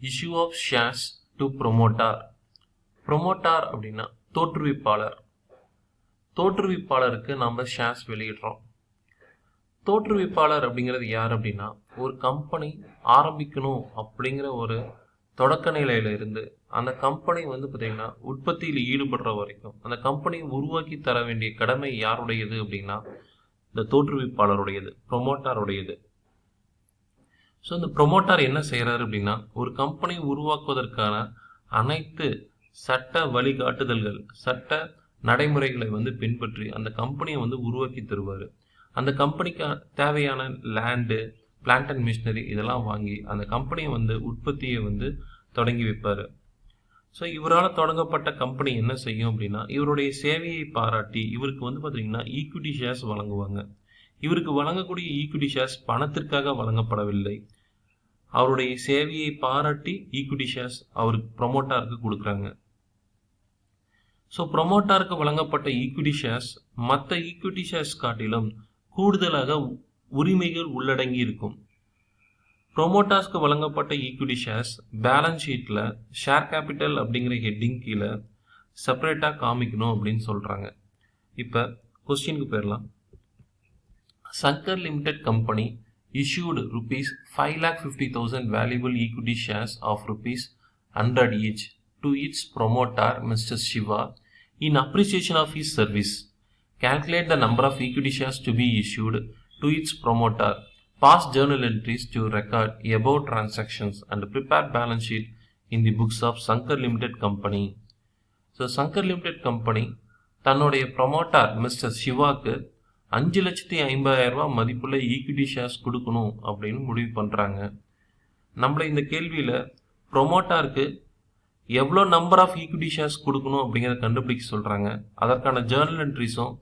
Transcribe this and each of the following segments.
Issue of shares to promoter. Promoter அப்படின்னா தோற்றுவிப்பாளர். தோற்றுவிப்பாளருக்கு நம்ம ஷேர்ஸ் வெளியிடுறோம். தோற்றுவிப்பாளர் அப்படிங்கிறது யார் அப்படின்னா, ஒரு கம்பெனி ஆரம்பிக்கணும் அப்படிங்கிற ஒரு தொடக்க நிலையில இருந்து அந்த கம்பெனி பார்த்தீங்கன்னா உற்பத்தியில் ஈடுபடுற வரைக்கும் அந்த கம்பெனியை உருவாக்கி தர வேண்டிய கடமை யாருடையது அப்படின்னா இந்த தோற்றுவிப்பாளருடையது, ப்ரொமோட்டாருடையது. ஸோ இந்த ப்ரொமோட்டார் என்ன செய்கிறாரு அப்படின்னா, ஒரு கம்பெனி உருவாக்குவதற்கான அனைத்து சட்ட வழிகாட்டுதல்கள், சட்ட நடைமுறைகளை பின்பற்றி அந்த கம்பெனியை உருவாக்கி தருவார். அந்த கம்பெனிக்கு தேவையான லேண்டு, பிளான்ட் அண்ட் மிஷினரி இதெல்லாம் வாங்கி அந்த கம்பெனியை உற்பத்தியை தொடங்கி வைப்பார். ஸோ இவரால் தொடங்கப்பட்ட கம்பெனி என்ன செய்யும் அப்படின்னா, இவருடைய சேவையை பாராட்டி இவருக்கு பார்த்தீங்கன்னா ஈக்விட்டி ஷேர்ஸ் வழங்குவாங்க. இவருக்கு வழங்கக்கூடிய ஈக்விட்டி ஷேர்ஸ் பணத்திற்காக வழங்கப்படவில்லை. அவருடைய சேவையை பாராட்டி ஈக்விட்டி ஷேர்ஸ் அவருக்கு ப்ரொமோட்டாருக்கு கொடுக்குறாங்க. ஸோ ப்ரொமோட்டாருக்கு வழங்கப்பட்ட ஈக்விட்டி ஷேர்ஸ் மற்ற ஈக்விட்டி ஷேர்ஸ் காட்டிலும் கூடுதலாக உரிமைகள் உள்ளடங்கி இருக்கும். ப்ரொமோட்டார்ஸ்க்கு வழங்கப்பட்ட ஈக்விட்டி ஷேர்ஸ் பேலன்ஸ் ஷீட்டில் ஷேர் கேபிட்டல் அப்படிங்கிற ஹெட்டிங் கீழே செப்பரேட்டாக காமிக்கணும் அப்படின்னு சொல்கிறாங்க. இப்போ கொஸ்டினுக்கு போயிடலாம். Shankar limited company issued rupees 5,50,000 valuable equity shares of rupees 100 each to its promoter Mr. Shiva in appreciation of his service. Calculate the number of equity shares to be issued to its promoter. Pass journal entries to record above transactions and prepare balance sheet in the books of Sankar Limited Company. So Sankar Limited Company தன்னுடைய promoter mister சிவாக்கு 5,50,000 மதிப்புள்ள equity shares கொடுக்கணும் அப்படின்னு முடிவு பண்ணுறாங்க. நம்மளை இந்த கேள்வியில் ப்ரொமோட்டாருக்கு எவ்வளோ நம்பர் ஆஃப் ஈக்விட்டி ஷேர்ஸ் கொடுக்கணும் அப்படிங்கிறத கண்டுபிடிக்க சொல்கிறாங்க. அதற்கான ஜேர்னல் என்ட்ரிஸும்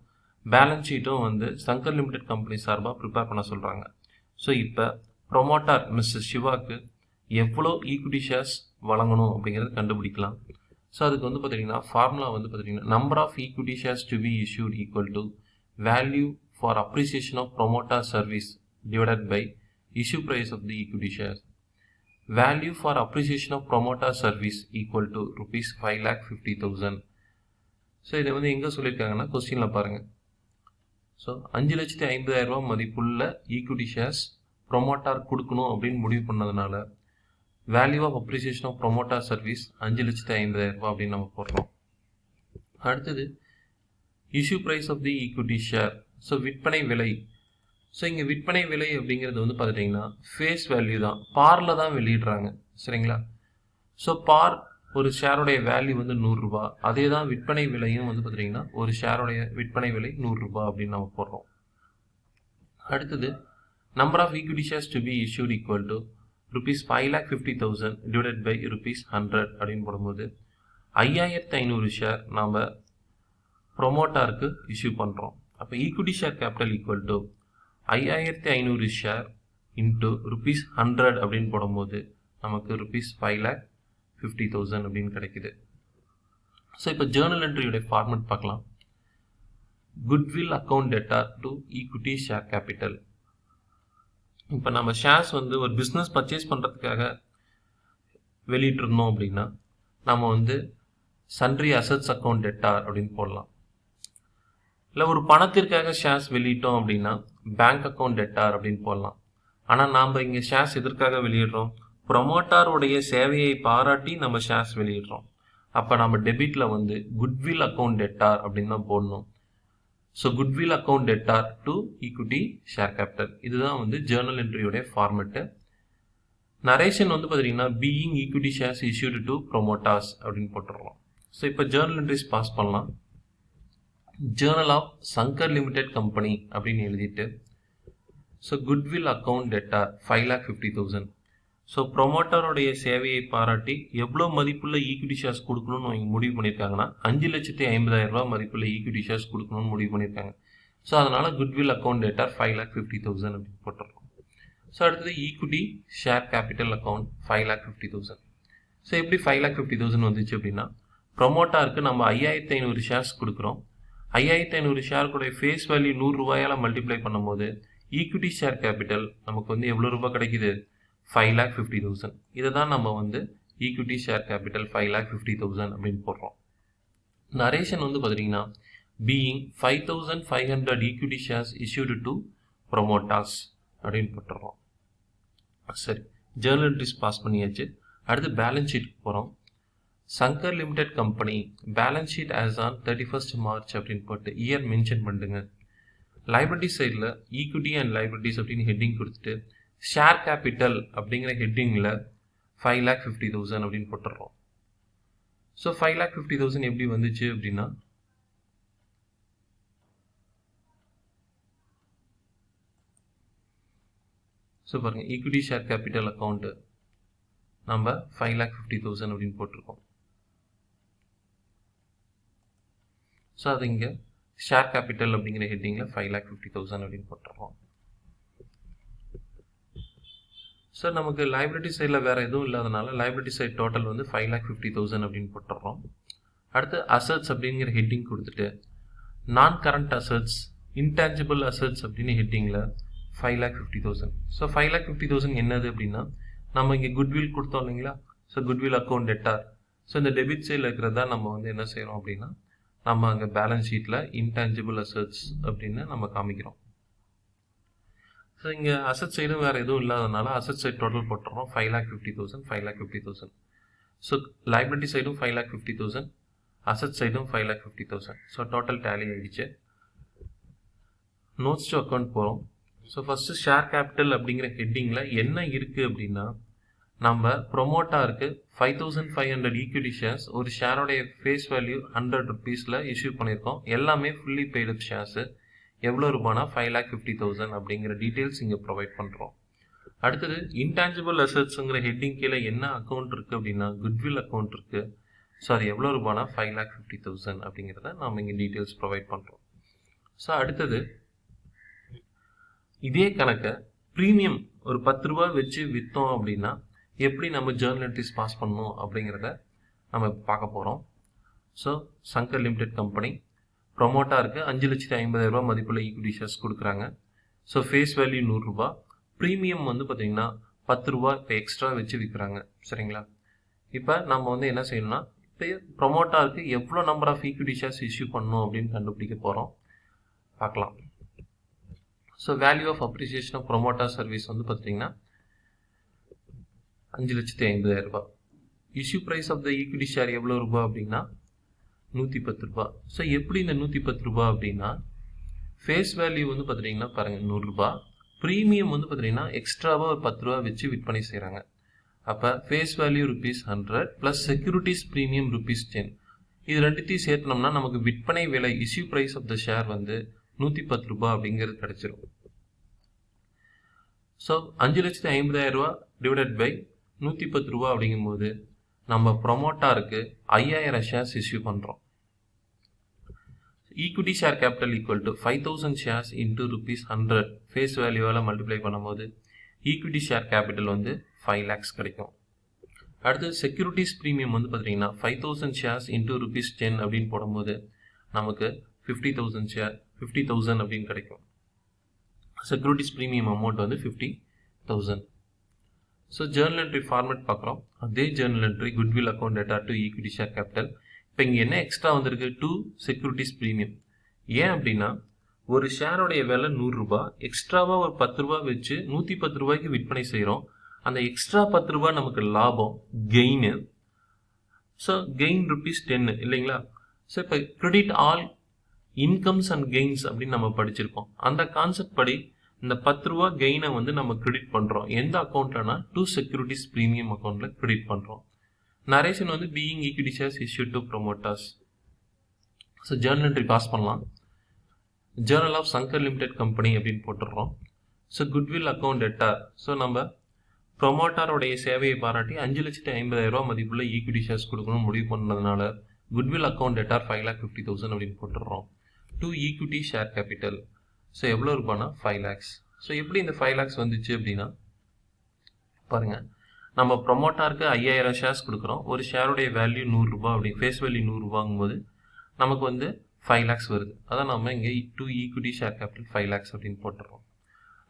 பேலன்ஸ் ஷீட்டும் சங்கர் லிமிடெட் கம்பெனி சார்பாக ப்ரிப்பேர் பண்ண சொல்கிறாங்க. ஸோ இப்போ ப்ரொமோட்டார் மிஸ்டர் சிவாக்கு எவ்வளோ ஈக்விட்டி ஷேர்ஸ் வழங்கணும் அப்படிங்கிறத கண்டுபிடிக்கலாம். ஸோ அதுக்கு பார்த்தீங்கன்னா ஃபார்முலா பார்த்தீங்கன்னா number of equity shares to be issued equal to value for appreciation of promoter service divided by issue price of the equity shares. Value for appreciation of promoter service equal to rupees 5,50,000. So இதை எங்கே சொல்லியிருக்காங்கன்னா கொஸ்டினில் பாருங்கள். So 5,50,000 மதிப்புள்ள equity shares promoter கொடுக்கணும் அப்படின்னு முடிவு பண்ணதுனால value of appreciation of promoter service 5,50,000 அப்படின்னு நம்ம போடுறோம். அடுத்தது issue price of the equity share. So விற்பனை விலை. ஸோ இங்கே விற்பனை விலை அப்படிங்கிறது பார்த்துட்டிங்கன்னா ஃபேஸ் வேல்யூ தான், பாரில் தான் வெளியிடுறாங்க. சரிங்களா? ஸோ பார் ஒரு ஷேருடைய வேல்யூ 100 ரூபா. அதே தான் விற்பனை விலையும் பார்த்துட்டிங்கன்னா ஒரு ஷேருடைய விற்பனை விலை 100 ரூபா அப்படின்னு நம்ம போடுறோம். அடுத்தது number of equity shares to be issued equal to rupees 5,50,000 divided by rupees 100 அப்படின்னு போடும்போது 5,500 ஷேர் நாம் ப்ரொமோட்டாருக்கு இஷ்யூ பண்ணுறோம். அப்போ equity share capital equal to 5,500 share into rupees 100 அப்படின்னு போடும்போது நமக்கு rupees 5,50,000 அப்படின்னு கிடைக்குது. ஸோ இப்போ ஜேர்னல் என்ட்ரியுடைய ஃபார்மெட் பார்க்கலாம். Goodwill account theta to equity share capital. இப்போ நம்ம ஷேர்ஸ் ஒரு பிஸ்னஸ் பர்ச்சேஸ் பண்ணுறதுக்காக வெளியிட்டிருந்தோம் அப்படின்னா நம்ம சன்ட்ரி அசட்ஸ் அக்கௌண்ட் டெட்டார் அப்படின்னு போடலாம். இல்லை ஒரு பணத்திற்காக ஷேர்ஸ் வெளியிட்டோம் அப்படின்னா பேங்க் அக்கௌண்ட் டெட்டார் அப்படின்னு போடலாம். ஆனால் நாம் இங்கே ஷேர்ஸ் எதற்காக வெளியிடுறோம்? ப்ரொமோட்டாருடைய சேவையை பாராட்டி நம்ம ஷேர்ஸ் வெளியிடுறோம். அப்போ நம்ம டெபிட்டில் குட்வில் அக்கௌண்ட் டெட்டார் அப்படின்னு தான் போடணும். So goodwill account debtor to equity share capital இதுதான் ஜேர்னல் என்ட்ரியோடைய ஃபார்மெட்டு. நரேஷன் பார்த்தீங்கன்னா being equity shares issued to promoters அப்படின்னு போட்டுடுறோம். ஸோ இப்போ ஜேர்னல் என்ட்ரிஸ் பாஸ் பண்ணலாம். Journal of Shankar limited company அப்படின்னு எழுதிட்டு so goodwill account debtor 5,50,000. So ப்ரொமோட்டருடைய சேவையை பாராட்டி எவ்வளோ மதிப்புள்ள ஈக்விட்டி ஷேர்ஸ் கொடுக்கணும்னு அவங்க முடிவு பண்ணியிருக்காங்கன்னா 5,50,000 மதிப்புள்ள ஈக்விட்டி ஷேர்ஸ் கொடுக்கணும்னு முடிவு பண்ணியிருக்காங்க. ஸோ அதனால் குட்வில் அக்கௌண்ட் டெட்டார் 5,50,000 அப்படின்னு போட்டுருக்கோம். ஸோ அடுத்தது equity share capital account 5,50,000. So எப்படி 5,50,000 வந்துச்சு அப்படின்னா ப்ரொமோட்டாருக்கு நம்ம 5,500 ஷேர்ஸ் கொடுக்குறோம். 5,500 ஷேருக்குடைய ஃபேஸ் வேல்யூ 100 ரூபாயால் மல்டிப்ளை பண்ணும்போது ஈக்விட்டி ஷேர் கேபிட்டல் நமக்கு எவ்வளோ ரூபாய் கிடைக்குது? 5,50,000. இதை தான் நம்ம வந்து ஈக்விட்டி ஷேர் கேபிட்டல் 5,50,000 அப்படின்னு போடுறோம். நரேஷன் வந்து பார்த்தீங்கன்னா being 5,500 equity shares issued to promoters அப்படின்னு போட்டுறோம். சரி, ஜேர்னல் என்ட்ரிஸ் பாஸ் பண்ணியாச்சு. அடுத்து பேலன்ஸ் ஷீட்டுக்கு போகிறோம். Shankar limited company balance sheet as on 31st March அப்படின்னு போட்டு இயர் மென்ஷன் பண்ணுங்க. லைபிலிட்டி சைடில் ஈக்விட்டி அண்ட் லைபிலிட்டிஸ் அப்படின்னு ஹெட்டிங் கொடுத்துட்டு ஷேர் கேபிட்டல் அப்படிங்கிற ஹெட்டிங்கில் 5,50,000 அப்படின்னு போட்டுடுறோம். ஸோ 5,50,000 எப்படி வந்துச்சு அப்படின்னா ஸோ பாருங்கள், ஈக்விட்டி ஷேர் கேபிட்டல் அக்கௌண்ட்டு நம்ம 5,50,000 அப்படின்னு போட்டிருக்கோம். ஸோ அது இங்கே ஷேர் கேபிட்டல் அப்படிங்கிற ஹெட்டிங்கில் 5,50,000 அப்படின்னு போட்டுருக்கோம். ஸோ நமக்கு லைபிலிட்டி சைடில் வேறு எதுவும் இல்லாதனால லைபிலிட்டி சைட் டோட்டல் வந்து 5,50,000 அப்படின்னு போட்டுடுறோம். அடுத்து அசட்ஸ் அப்படிங்கிற ஹெட்டிங் கொடுத்துட்டு நான் கரண்ட் அசட்ஸ் இன்டான்ஜிபிள் அசட்ஸ் அப்படின்னு ஹெட்டிங்கில் 5,50,000. ஸோ 5,50,000 என்னது அப்படின்னா நம்ம இங்கே குட்வில் கொடுத்தோம் இல்லைங்களா. So goodwill account debtor. So இந்த டெபிட் சைடில் இருக்கிறதா நம்ம வந்து என்ன செய்கிறோம் அப்படின்னா நம்ம அங்கே பேலன்ஸ் ஷீட்டில் இன்டான்ஜிபிள் அசட்ஸ் அப்படின்னு நம்ம காமிக்கிறோம். ஸோ இங்கே அசட் சைடும் வேறு எதுவும் இல்லாதனால அசட் சைட் டோட்டல் போட்டுறோம் 5,50,000 5,50,000. ஸோ லைபிலிட்டி சைடும் 5,50,000, அசட் சைடும் 5,50,000. ஸோ டோட்டல் டேலி ஆகிடுச்சு. நோட்ஸ் டு அக்கௌண்ட் போகிறோம். ஸோ ஃபஸ்ட்டு ஷேர் கேபிட்டல் அப்படிங்கிற ஹெட்டிங்கில் என்ன இருக்குது அப்படின்னா நம்ம ப்ரொமோட்டாருக்கு 5,500 ஈக்விட்டி ஷேர்ஸ், ஒரு ஷேரோடைய ஃபேஸ் வேல்யூ 100 rupeesல இஷ்யூ பண்ணியிருக்கோம். எல்லாமே ஃபுல்லி பெய்டு ஷேர்ஸு. எவ்வளோ ரூபானா 5,50,000 அப்படிங்கிற டீட்டெயில்ஸ் இங்கே ப்ரொவைட் பண்ணுறோம். அடுத்தது இன்டான்ஜிபிள் அசட்ஸுங்கிற ஹெட்டிங் கீழே என்ன அக்கௌண்ட் இருக்குது அப்படின்னா குட்வில் அக்கௌண்ட் இருக்குது. ஸோ அது எவ்வளோ ரூபானா 5,50,000 அப்படிங்கிறத நாம் இங்கே டீட்டெயில்ஸ் ப்ரொவைட் பண்ணுறோம். ஸோ அடுத்தது இதே கணக்கை ப்ரீமியம் ஒரு 10 ரூபா வச்சு விற்றோம் அப்படின்னா எப்படி நம்ம ஜேர்னல் என்ட்ரிஸ் பாஸ் பண்ணணும் அப்படிங்கிறத நம்ம பார்க்க போகிறோம். ஸோ சங்கர் லிமிடெட் கம்பெனி ப்ரொமோட்டாருக்கு 5,50,000 மதிப்புள்ள ஈக்விட்டி ஷேர்ஸ் கொடுக்குறாங்க. ஸோ ஃபேஸ் வேல்யூ 100 ரூபா. ப்ரீமியம் வந்து பார்த்திங்கன்னா 10 ரூபா இப்போ எக்ஸ்ட்ரா வச்சு விற்கிறாங்க. சரிங்களா. இப்போ நம்ம வந்து என்ன செய்யணும்னா இப்போ ப்ரொமோட்டாருக்கு எவ்வளோ number of equity shares issue பண்ணணும் அப்படின்னு கண்டுபிடிக்க போகிறோம். பார்க்கலாம். So value of appreciation of promoter service வந்து பார்த்திங்கன்னா 5,50,000. Issue price of the equity share எவ்வளோ ரூபா அப்படின்னா 110 ரூபா. ஸோ எப்படி இந்த 110 ரூபா அப்படின்னா ஃபேஸ் வேல்யூ வந்து பார்த்துட்டிங்கன்னா பாருங்கள் 100 ரூபா. ப்ரீமியம் வந்து பார்த்திங்கன்னா எக்ஸ்ட்ராவாக ஒரு 10 ரூபா வச்சு விற்பனை செய்கிறாங்க. அப்போ face value ₹100 plus securities premium ₹10. இது ரெண்டுத்தையும் சேர்த்தனோம்னா நமக்கு விற்பனை விலை issue price of the share வந்து 110 ரூபா அப்படிங்கிறது கிடைச்சிரும். ஸோ 5,50,000 டிவைடட் பை 110 ரூபா அப்படிங்கும்போது நம்ம ப்ரொமோட்டாருக்கு 5,000 ஷேர்ஸ் இஷ்யூ பண்ணுறோம். Equity share capital equal to 5,000 shares into ₹100 face வேல்யூவால் மல்டிப்ளை பண்ணும்போது ஈக்விட்டி ஷேர் கேபிட்டல் வந்து 5 lakhs கிடைக்கும். அடுத்து செக்யூரிட்டிஸ் ப்ரீமியம் வந்து பார்த்தீங்கன்னா 5,000 ஷேர்ஸ் இன்ட்டு ₹10 அப்படின்னு போடும்போது நமக்கு 50,000 அப்படின்னு கிடைக்கும். செக்யூரிட்டிஸ் ப்ரீமியம் அமௌண்ட் வந்து 50,000. ஸோ ஜேர்னல் என்ட்ரி ஃபார்மேட் பார்க்குறோம். அதே Journal entry goodwill account data to equity share capital. இப்போ இங்கே என்ன எக்ஸ்ட்ரா வந்திருக்கு டு செக்யூரிட்டிஸ் ப்ரீமியம். ஏன் அப்படின்னா ஒரு ஷேரோடைய விலை 100 ரூபா, எக்ஸ்ட்ராவாக ஒரு 10 ரூபா வச்சு 110 ரூபாய்க்கு விற்பனை செய்கிறோம். அந்த எக்ஸ்ட்ரா 10 ரூபா நமக்கு லாபம், கெயின். ஸோ கெயின் ₹10 இல்லைங்களா. ஸோ இப்போ credit all incomes and gains அப்படின்னு நம்ம படிச்சிருப்போம். அந்த கான்செப்ட் படி இந்த 10 ரூபா கெயினை வந்து நம்ம கிரெடிட் பண்ணுறோம். எந்த அக்கௌண்ட்லனா டு செக்யூரிட்டிஸ் ப்ரீமியம் அக்கௌண்ட்டில் கிரெடிட் பண்ணுறோம். நரேஷன் வந்து being equity shares issue to promoters. So journal entry pass பண்ணலாம். Journal of Shankar limited company அப்படின்னு போட்டுடுறோம். So goodwill account debtor. So நம்ம ப்ரொமோட்டருடைய சேவையை பாராட்டி 5,50,000 மதிப்புள்ள ஈக்விட்டி ஷேர்ஸ் கொடுக்கணும் முடிவு பண்ணதுனால குட்வில் அக்கௌண்ட் டெட்டார் 5,50,000 அப்படின்னு போட்டுடுறோம். To equity share capital. So எவ்வளோ ரூபானா 5 lakhs. ஸோ எப்படி இந்த 5 lakhs வந்துச்சு அப்படின்னா பாருங்கள், நம்ம ப்ரொமோட்டருக்கு 5,000 ஷேர்ஸ் கொடுக்குறோம். ஒரு ஷேருடைய வேல்யூ 100 ரூபா அப்படி ஃபேஸ் வேல்யூ 100 ரூபாங்கும்போது நமக்கு வந்து 5 lakhs வருது. அதான் நம்ம இங்கே to equity share capital 5 lakhs அப்படின்னு போட்டுடுறோம்.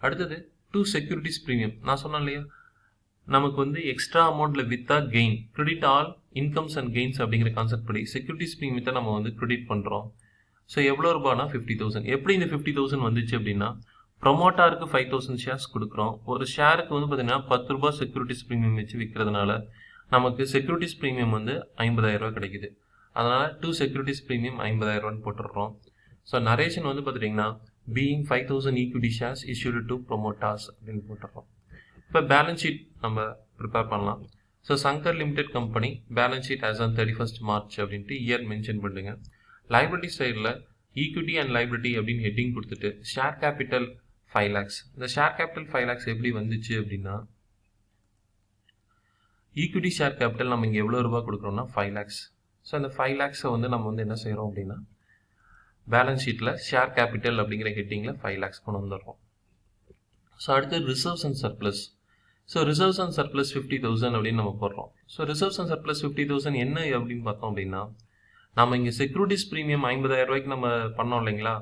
அடுத்தது டு செக்யூரிட்டிஸ் ப்ரீமியம். நான் சொன்னேன் இல்லையா, நமக்கு வந்து எக்ஸ்ட்ரா அமௌண்ட்ல வித்தா gain, credit all incomes and gains அப்படிங்கிற கான்செப்ட் படி செக்யூரிட்டிஸ் ப்ரீமியத்தை நம்ம வந்து கிரெடிட் பண்ணுறோம். ஸோ எவ்வளோ ரூபானா 50,000. எப்படி இந்த 50,000 வந்துச்சு அப்படின்னா, ப்ரொமோட்டாருக்கு 5,000 ஷேர்ஸ் கொடுக்குறோம். ஒரு ஷேருக்கு வந்து பார்த்தீங்கன்னா 10 ரூபாய் செக்யூரிட்டிஸ் ப்ரீமியம் வச்சு விற்கிறதுனால நமக்கு செக்யூரிட்டிஸ் ப்ரீமியம் வந்து 50,000 ரூபாய் கிடைக்குது. அதனால 2 செக்யூரிட்டிஸ் ப்ரீமியம் 50,000 ரூபான்னு போட்டுடுறோம். ஸோ நரேஷன் வந்து பார்த்துட்டிங்கன்னா being 5,000 equity shares issued to promoters அப்படின்னு போட்டுடுறோம். இப்போ பேலன்ஸ் ஷீட் நம்ம ப்ரிப்பேர் பண்ணலாம். So Shankar limited company balance sheet as on 31st March அப்படின்ட்டு இயர் மென்ஷன் பண்ணுங்க. லைபிலிட்டி சைடில் ஈக்விட்டி அண்ட் லைபிலிட்டி அப்படின்னு ஹெட்டிங் கொடுத்துட்டு ஷேர் கேபிட்டல் 5 lakhs. இந்த ஷேர் கேபிட்டல் 5 lakhs எப்படி வந்துச்சு அப்படின்னா, ஈக்விட்டி ஷேர் கேபிட்டல் நம்ம இங்கே எவ்வளோ ரூபா கொடுக்குறோம்னா 5 lakhs. ஸோ அந்த 5 lakhs வந்து நம்ம வந்து என்ன செய்கிறோம் அப்படின்னா, பேலன்ஸ் ஷீட்டில் ஷேர் கேபிட்டல் அப்படிங்கிற ஹெட்டிங்கில் 5 lakhs கொண்டு வந்துடுறோம். ஸோ அடுத்து reserves and surplus. So reserves and surplus 50,000 அப்படின்னு நம்ம போடுறோம். ஸோ ரிசர்வ்ஸ் அண்ட் சர்ப்ளஸ் 50,000 என்ன அப்படின்னு பார்த்தோம் அப்படின்னா, நம்ம இங்கே செக்யூரிட்டிஸ் ப்ரீமியம் 50,000 ரூபாய்க்கு நம்ம பண்ணோம் இல்லைங்களா,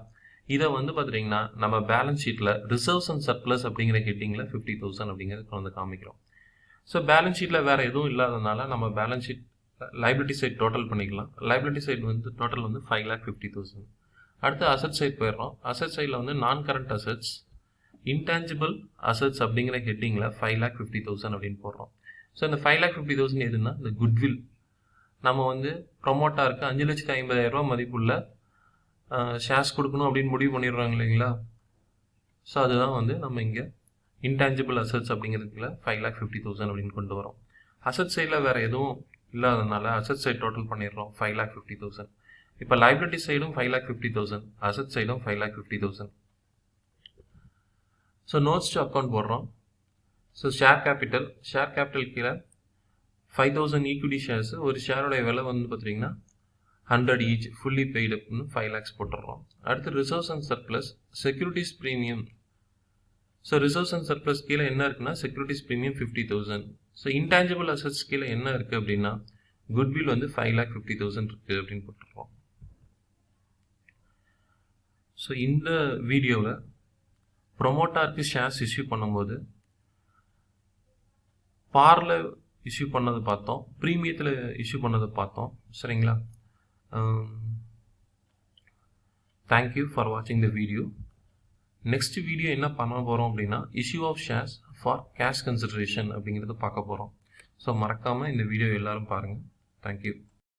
இதை வந்து பார்த்துட்டிங்கன்னா நம்ம பேலன்ஸ் ஷீட்டில் ரிசர்வ்ஸ் அண்ட் சர்ப்ளஸ் அப்படிங்கிற ஹெட்டிங்கில் 50,000 அப்படிங்கிறது வந்து காமிக்கிறோம். ஸோ பேலன்ஸ் ஷீட்டில் வேறு எதுவும் இல்லாததுனால நம்ம balance sheet liability side total பண்ணிக்கலாம். லைபிலிட்டி சைட் வந்து டோட்டல் வந்து 5,50,000. அடுத்து அசட் சைட் போயிடுறோம். அசட் சைடில் வந்து நான் கரண்ட் அசட்ஸ், இன்டான்ஜிபிள் அசட்ஸ் அப்படிங்கிற ஹெட்டிங்கில் 5,50,000 அப்படின்னு போடுறோம். ஸோ இந்த 5,50,000 எதுன்னா இந்த குட்வில். நம்ம வந்து ப்ரொமோட்டாருக்கு 5,50,000 ரூபா மதிப்புள்ள ஷேர்ஸ் கொடுக்கணும் அப்படின்னு முடிவு பண்ணிடுறாங்க இல்லைங்களா. ஸோ அதுதான் வந்து நம்ம இங்கே இன்டான்ஜிபிள் அசட்ஸ் அப்படிங்கிறதுக்குள்ள 5,50,000 அப்படின்னு கொண்டு வரோம். அசட் சைடில் வேறு எதுவும் இல்லாததுனால அசட் சைட் டோட்டல் பண்ணிடுறோம் 5,50,000. இப்போ லைபிலிட்டி சைடும் 5,50,000, அசட் சைடும் 5,50,000. ஸோ நோட்ஸ் டு அக்கௌண்ட் போடுறோம். ஸோ ஷேர் கேபிட்டல் கீழே 5,000 ஈக்விட்டி ஷேர்ஸ், ஒரு ஷேரோடைய விலை வந்து பார்த்தீங்கன்னா 100 ஈச், ஃபுல்லி பெய்டு அப்படின்னு 5 lakhs போட்டுடுறோம். அடுத்து reserves and surplus, securities premium. So reserves and surplus கீழே என்ன இருக்குன்னா securities premium 50,000. So intangible assets கீழே என்ன இருக்குது அப்படின்னா குட்வில் வந்து 5,50,000 இருக்குது அப்படின்னு போட்டுடுறோம். ஸோ இந்த வீடியோவில் ப்ரொமோட்டாருக்கு ஷேர்ஸ் இஷ்யூ பண்ணும்போது பார்ல இஷ்யூ பண்ணது பார்த்தோம், ப்ரீமியத்தில் இஷ்யூ பண்ணது பார்த்தோம். சரிங்களா? தேங்க்யூ ஃபார் வாட்சிங் த வீடியோ. நெக்ஸ்ட் வீடியோ என்ன பண்ண போகிறோம் அப்படின்னா issue of shares for cash consideration அப்படிங்கிறத பார்க்க போகிறோம். ஸோ மறக்காமல் இந்த வீடியோ எல்லோரும் பாருங்கள். தேங்க்யூ.